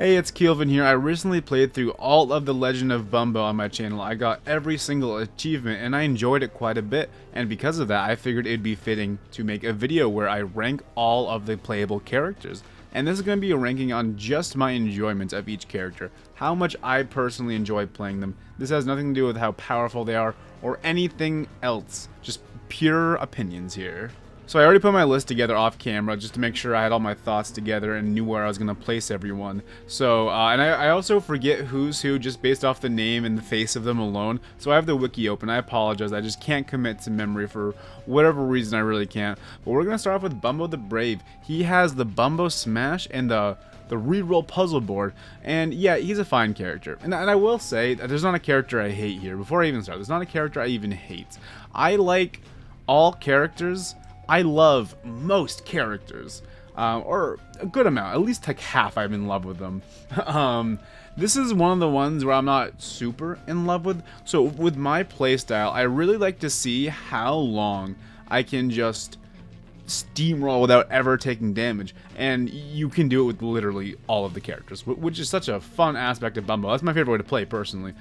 Hey, it's Keelvin here. I recently played through all of The Legend of Bumbo on my channel. I got every single achievement and I enjoyed it quite a bit, and because of that I figured it'd be fitting to make a video where I rank all of the playable characters. And this is going to be a ranking on just my enjoyment of each character, how much I personally enjoy playing them. This has nothing to do with how powerful they are or anything else, just pure opinions here. So I already put my list together off camera just to make sure I had all my thoughts together and knew where I was going to place everyone. So, and I also forget who's who just based off the name and the face of them alone. So I have the wiki open. I apologize. I just can't commit to memory for whatever reason. I really can't. But we're going to start off with Bumbo the Brave. He has the Bumbo Smash and the reroll puzzle board, and yeah, he's a fine character. And I will say that there's not a character I hate here. Before I even start, there's not a character I even hate. I like all characters. I love most characters, or a good amount, at least like half I'm in love with them. This is one of the ones where I'm not super in love with. So with my playstyle, I really like to see how long I can just steamroll without ever taking damage, and you can do it with literally all of the characters, which is such a fun aspect of Bumbo. That's my favorite way to play personally.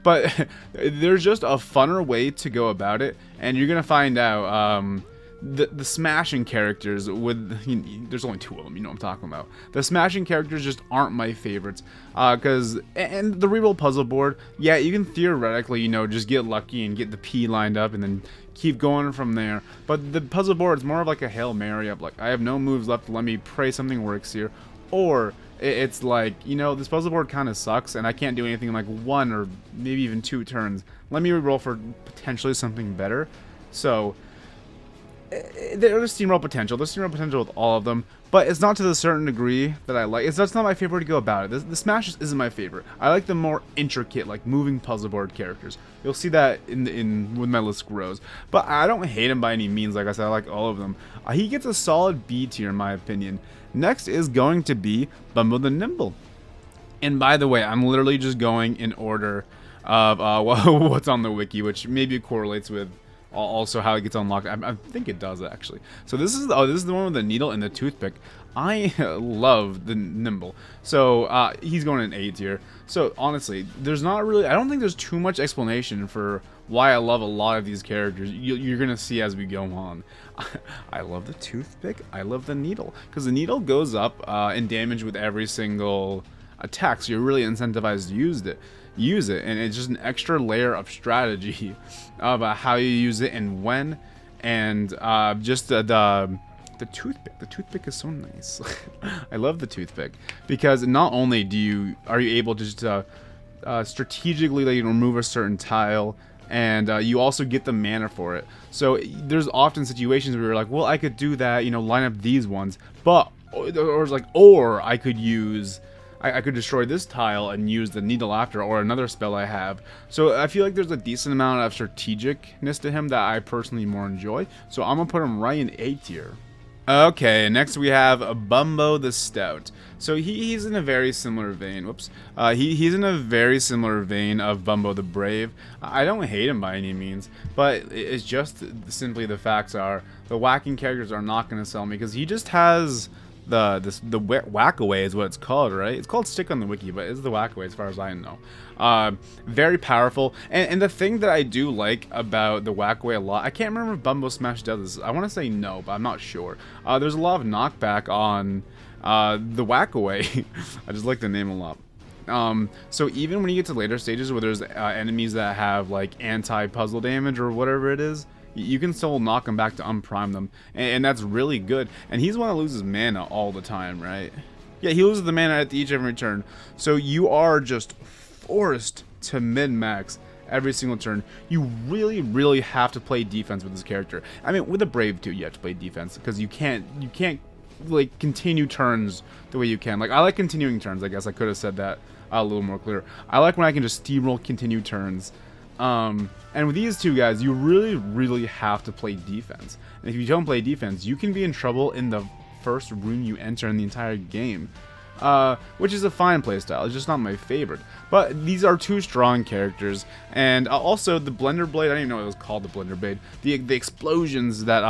But there's just a funner way to go about it, and you're gonna find out. The smashing characters with there's only two of them, you know what I'm talking about. The smashing characters just aren't my favorites, and the reroll puzzle board, yeah, you can theoretically, just get lucky and get the P lined up and then keep going from there. But the puzzle board is more of like a Hail Mary of like, I have no moves left, let me pray something works here. Or it's like, this puzzle board kind of sucks and I can't do anything in like one or maybe even two turns. Let me reroll for potentially something better. So there's steamroll potential. There's steamroll potential with all of them, but it's not to the certain degree that I like. That's not my favorite to go about it. The Smash just isn't my favorite. I like the more intricate, like moving puzzle board characters. You'll see that when my list grows. But I don't hate him by any means. Like I said, I like all of them. He gets a solid B tier in my opinion. Next is going to be Bumbo the Nimble. And by the way, I'm literally just going in order of what's on the wiki, which maybe correlates with also how it gets unlocked. I think it does actually. So this is the one with the needle and the toothpick. I love the Nimble. So he's going in A tier. So honestly, there's not really, I don't think there's too much explanation for why I love a lot of these characters. You're gonna see as we go on. I love the toothpick. I love the needle because the needle goes up in damage with every single attack, so you're really incentivized to use it, and it's just an extra layer of strategy about how you use it and when, and just the toothpick. The toothpick is so nice. I love the toothpick because not only are you able to just strategically remove a certain tile, and you also get the mana for it. So there's often situations where you're like, well, I could do that, line up these ones, but or I could use. I could destroy this tile and use the needle after, or another spell I have. So I feel like there's a decent amount of strategicness to him that I personally more enjoy. So I'm gonna put him right in A tier. Okay, next we have Bumbo the Stout. So he's in a very similar vein. Whoops. He's in a very similar vein of Bumbo the Brave. I don't hate him by any means, but it's just simply the facts are the whacking characters are not gonna sell me because he just has. The whack-away is what it's called, right? It's called stick on the wiki, but it's the whack-away as far as I know. Very powerful, and the thing that I do like about the whack-away a lot, I can't remember if Bumbo Smash does this. I want to say no, but I'm not sure. There's a lot of knockback on the whack-away. I just like the name a lot. So even when you get to later stages where there's enemies that have like anti-puzzle damage or whatever it is, you can still knock them back to unprime them, and that's really good. And he's one that loses mana all the time, right? Yeah, he loses the mana at each and every turn, so you are just forced to min-max every single turn. You really have to play defense with this character. I mean, with a Brave too, you have to play defense because you can't like continue turns the way you can. Like, I like continuing turns. I guess I could have said that a little more clear. I like when I can just steamroll continue turns. And with these two guys, you really have to play defense. And if you don't play defense, you can be in trouble in the first room you enter in the entire game. Which is a fine playstyle. It's just not my favorite. But these are two strong characters. And also the Blender Blade, I didn't even know it was called the Blender Blade. The explosions that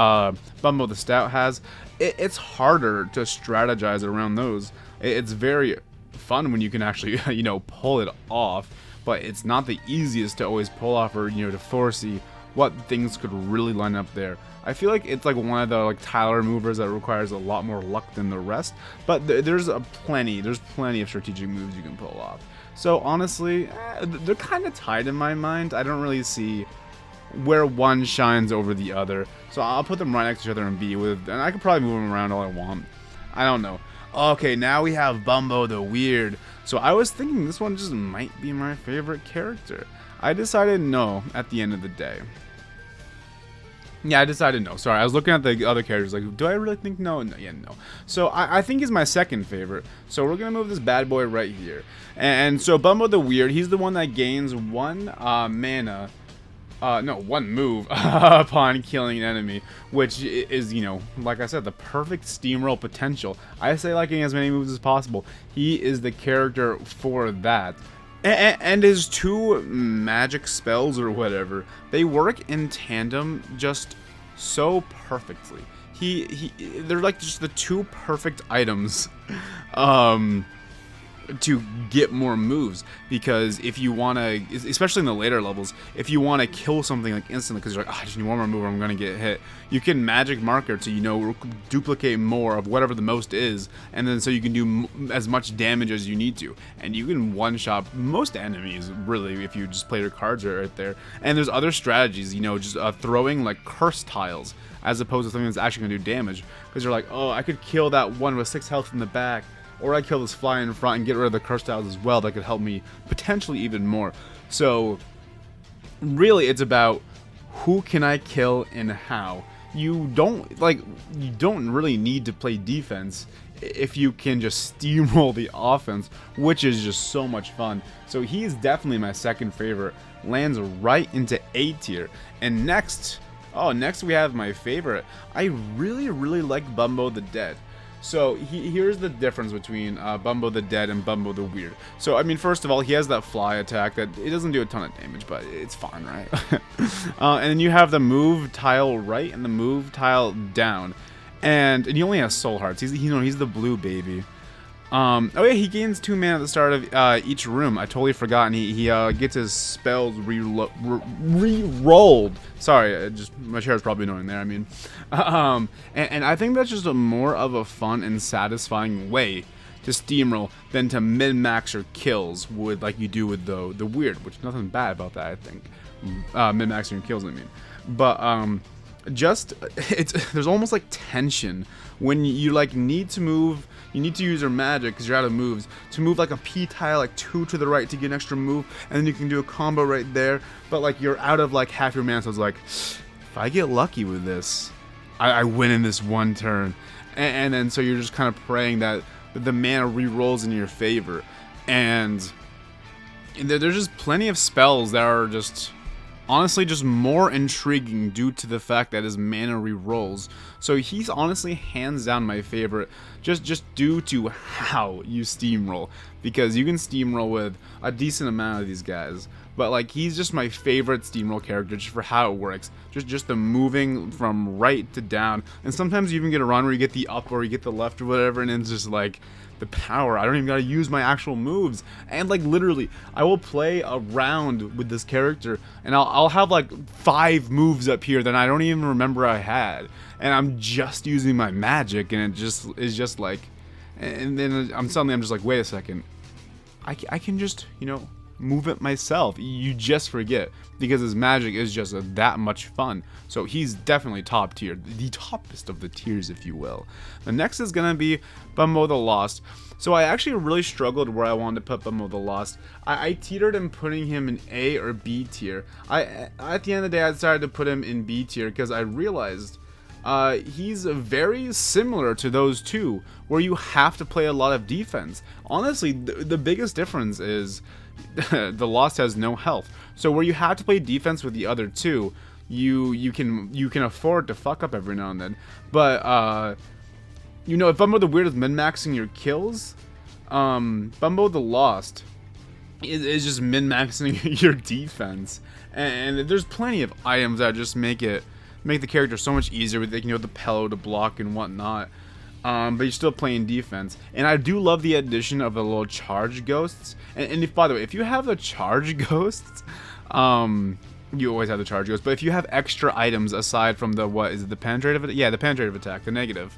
Bumbo the Stout has, it's harder to strategize around those. It's very fun when you can actually, you know, pull it off, but it's not the easiest to always pull off, or, you know, to foresee what things could really line up there. I feel like it's like one of the like Tyler movers that requires a lot more luck than the rest, but there's plenty of strategic moves you can pull off. So honestly, they're kind of tied in my mind. I don't really see where one shines over the other, so I'll put them right next to each other in B with, and I could probably move them around all I want. I don't know. Okay, now we have Bumbo the Weird. So I was thinking this one just might be my favorite character. I decided no at the end of the day. Yeah, I decided no. Sorry, I was looking at the other characters like, do I really think no? No, yeah, no. So I think he's my second favorite. So we're going to move this bad boy right here. And so Bumbo the Weird, he's the one that gains one mana. One move upon killing an enemy, which is, you know, like I said, the perfect steamroll potential. I say liking as many moves as possible. He is the character for that. And his two magic spells or whatever, they work in tandem just so perfectly. They're like just the two perfect items to get more moves, because if you want to, especially in the later levels, if you want to kill something like instantly because you're like, oh, I just need one more move or I'm gonna get hit, you can magic marker to, you know, duplicate more of whatever the most is, and then so you can do as much damage as you need to, and you can one-shot most enemies really if you just play your cards right there. And there's other strategies, you know, just throwing like curse tiles as opposed to something that's actually gonna do damage, because you're like, oh, I could kill that one with 6 health in the back, or I kill this fly in front and get rid of the curse tiles as well. That could help me potentially even more. So really, it's about who can I kill and how. You don't really need to play defense if you can just steamroll the offense, which is just so much fun. So he's definitely my second favorite. Lands right into A tier. And next we have my favorite. I really like Bumbo the Dead. So here's the difference between Bumbo the Dead and Bumbo the Weird. So I mean, first of all, he has that fly attack that it doesn't do a ton of damage, but it's fine, right? And then you have the move tile right and the move tile down, and he only has soul hearts. He's the blue baby. Oh yeah, he gains 2 mana at the start of each room. I totally forgot. And he gets his spells re-rolled. Sorry, my chair is probably annoying there. I mean, and I think that's just more of a fun and satisfying way to steamroll than to min-max your kills with like you do with the Weird, which nothing bad about that. I think min-maxing your kills. I mean, but there's almost like tension when you like need to move. You need to use your magic because you're out of moves to move like a P tile like 2 to the right to get an extra move, and then you can do a combo right there. But like you're out of like half your mana, so it's like, if I get lucky with this, I win in this one turn, and then so you're just kind of praying that the mana re-rolls in your favor. And there's just plenty of spells that are just honestly just more intriguing due to the fact that his mana re-rolls. So he's honestly hands down my favorite, just due to how you steamroll, because you can steamroll with a decent amount of these guys, but like he's just my favorite steamroll character just for how it works, just the moving from right to down, and sometimes you even get a run where you get the up or you get the left or whatever, and it's just like the power. I don't even gotta use my actual moves, and like literally I will play a round with this character and I'll have like 5 moves up here that I don't even remember I had, and I'm just using my magic, and it just is just like, and then I'm just like, wait a second, I can just, you know, move it myself. You just forget because his magic is just that much fun. So he's definitely top tier, the toppest of the tiers, if you will. The next is gonna be Bumbo the Lost. So I actually really struggled where I wanted to put Bumbo the Lost. I teetered in putting him in A or B tier. At the end of the day, I decided to put him in B tier because I realized he's very similar to those two, where you have to play a lot of defense. Honestly, the biggest difference is the Lost has no health. So where you have to play defense with the other two, you can afford to fuck up every now and then. But you know, if Bumbo the Weird is min-maxing your kills, Bumbo the Lost is just min-maxing your defense. And there's plenty of items that just make the character so much easier. They can use the pillow to block and whatnot. but you're still playing defense. And I do love the addition of the little charge ghosts. And if, by the way, if you have the charge ghosts, you always have the charge ghosts. But if you have extra items aside from the, what is it, the penetrative? Yeah, the penetrative attack, the negative.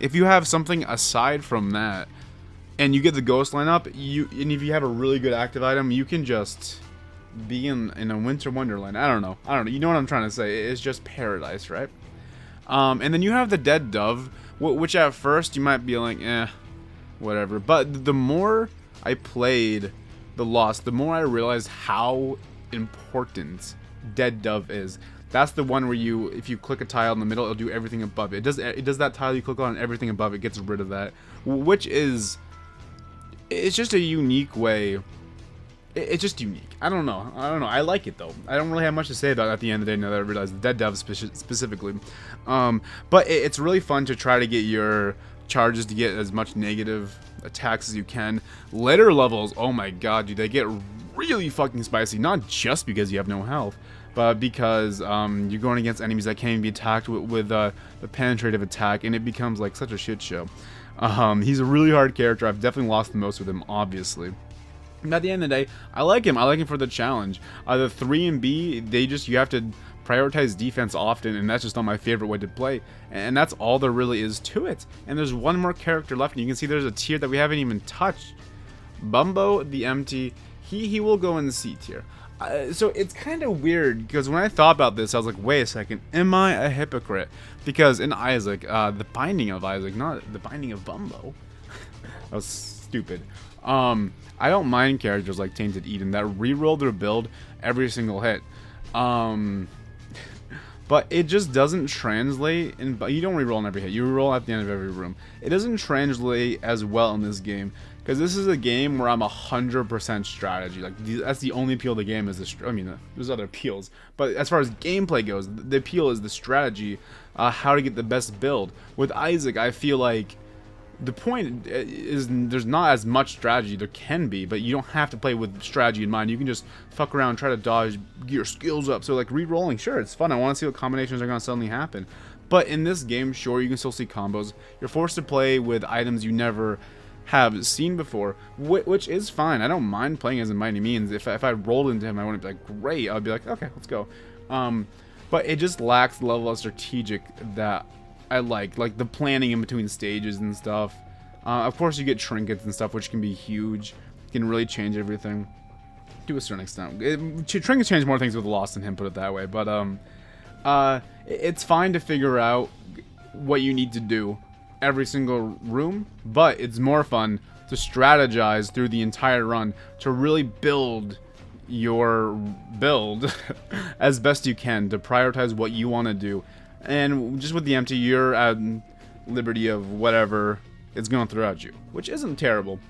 If you have something aside from that, and you get the ghost line up, and if you have a really good active item, you can just be in a winter wonderland. I don't know. You know what I'm trying to say? It's just paradise, right? And then you have the dead dove, which at first you might be like, whatever. But the more I played the Lost, the more I realized how important dead dove is. That's the one where if you click a tile in the middle, it'll do everything above it. It does that tile you click on, and everything above it gets rid of that, which is, it's just a unique way. It's just unique. I don't know. I like it though. I don't really have much to say about it at the end of the day now that I realize the dead dove specifically. But it's really fun to try to get your charges to get as much negative attacks as you can. Later levels, oh my god, dude, they get really fucking spicy. Not just because you have no health, but because you're going against enemies that can't even be attacked with the penetrative attack, and it becomes like such a shit show. He's a really hard character. I've definitely lost the most with him, obviously. And at the end of the day, I like him. I like him for the challenge. The 3 and B, you have to prioritize defense often, and that's just not my favorite way to play. And that's all there really is to it. And there's one more character left, and you can see there's a tier that we haven't even touched. Bumbo the Empty, he will go in the C tier. So it's kind of weird, because when I thought about this, I was like, wait a second, am I a hypocrite? Because in Isaac, the binding of Isaac, not the binding of Bumbo. That was stupid. I don't mind characters like Tainted Eden that reroll their build every single hit. But it just doesn't translate, you don't reroll in every hit, you reroll at the end of every room. It doesn't translate as well in this game, because this is a game where I'm 100% strategy. Like, that's the only appeal of the game, is there's other appeals, but as far as gameplay goes, the appeal is the strategy, how to get the best build. With Isaac, I feel like the point is there's not as much strategy. There can be, but you don't have to play with strategy in mind. You can just fuck around, try to dodge, get your skills up. So like re-rolling, sure, it's fun. I want to see what combinations are going to suddenly happen. But in this game, sure, you can still see combos. You're forced to play with items you never have seen before, which is fine. I don't mind playing as a Mighty Means. If I rolled into him, I wouldn't be like, great. I'd be like, okay, let's go. But it just lacks the level of strategic that I like the planning in between stages and stuff. Of course, you get trinkets and stuff, which can be huge. Can really change everything to a certain extent. Trinkets change more things with Lost than him, put it that way. But it's fine to figure out what you need to do every single room, but it's more fun to strategize through the entire run to really build your build as best you can, to prioritize what you want to do. And just with the Empty, you're at liberty of whatever it's going to throw at you, which isn't terrible,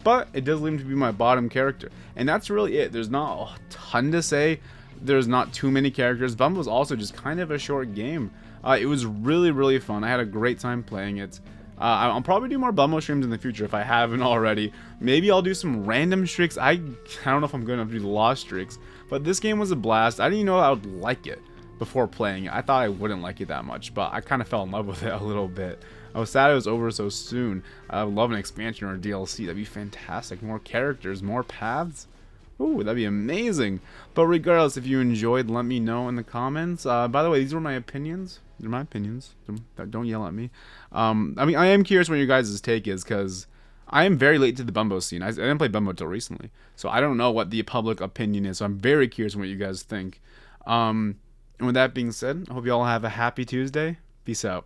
but it does leave him to be my bottom character. And that's really it. There's not a ton to say. There's not too many characters. Bumbo's also just kind of a short game. It was really, really fun. I had a great time playing it. I'll probably do more Bumbo streams in the future if I haven't already. Maybe I'll do some random streaks. I don't know if I'm going to do the Lost streaks, but this game was a blast. I didn't even know I would like it before playing it. I thought I wouldn't like it that much, but I kind of fell in love with it a little bit. I was sad it was over so soon. I would love an expansion or a DLC. That'd be fantastic. More characters, more paths. Ooh, that'd be amazing. But regardless, if you enjoyed, let me know in the comments. By the way, these were my opinions. They're my opinions. Don't yell at me. I mean, I am curious what your guys' take is, because I am very late to the Bumbo scene. I didn't play Bumbo till recently, so I don't know what the public opinion is. So I'm very curious what you guys think. And with that being said, I hope you all have a happy Tuesday. Peace out.